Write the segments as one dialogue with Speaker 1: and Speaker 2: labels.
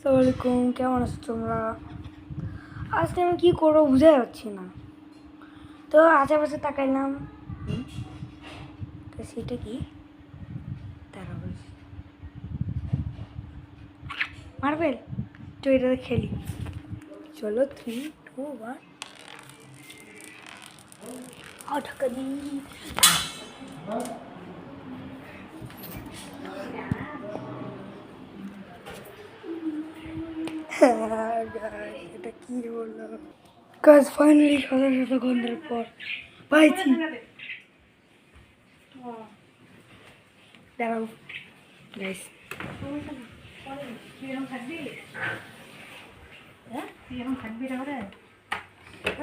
Speaker 1: আসসালামু আলাইকুম, কেমন আছো তোমরা? আজকে আমি কী করবো বুঝে যাচ্ছি না। তো আশেপাশে তাকাইলাম, তো সেটা কি তারা বলছি মার্বেল। তো এটা খেলি, চলো 3, 2, 1 ঢাকা দিই। এটা কি হলো? কাজ ফাইনালি শত ঘন্টার পর পাইছি। দাঁড়াও গাইস,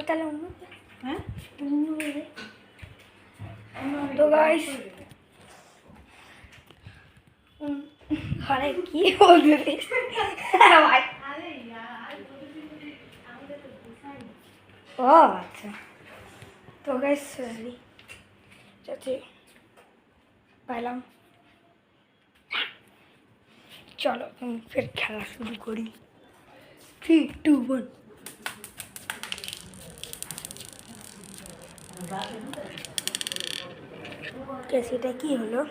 Speaker 1: তাহলে তো গাইস আরে কি বলতে ও আচ্ছা। তো গাইস চাচি পাইলাম, চলো ফের খেলা শুরু করি। 3, 2, 1 সেটা কি হলো?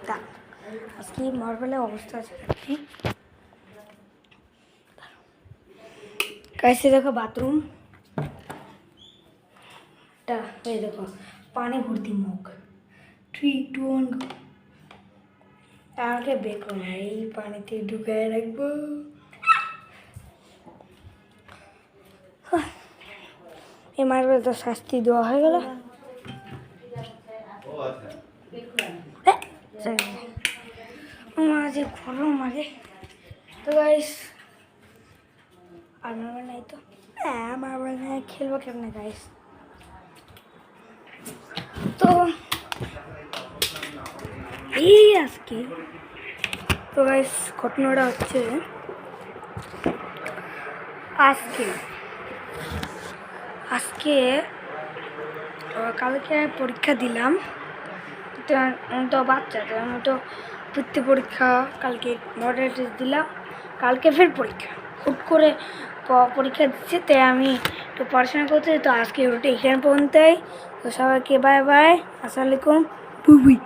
Speaker 1: তা আজকে মার্বেলের অবস্থা আছে কি कैसे देखो बाथरूम ये देखो पानी भर्ती मुख 3, 2, 1 आगे बेको भाई पानी ते ढुकाए रखबो। এই মার্বেল তো শাস্তি দেওয়া হয়ে গেল। মাঝে ঘোরো মাঝে। তো গাইস আর মার্বেল নাই তো, হ্যাঁ মার্বেল নিয়ে খেলবো কেমনে গাইস? তো এই আজকে তো গাইস ঘটনাটা হচ্ছে আজকে কালকে পরীক্ষা দিলাম। তো বাচ্চাদের আমি তো বৃত্তি পরীক্ষা কালকে মডেল টেস্ট দিলাম, কালকে ফের পরীক্ষা হুট করে পরীক্ষা দিচ্ছে, তাই আমি একটু পড়াশোনা করতে। তো আজকে ওটা এখানে পর্যন্তই। তো সবাইকে বাই বাই, আসসালামু আলাইকুম, বুবুই।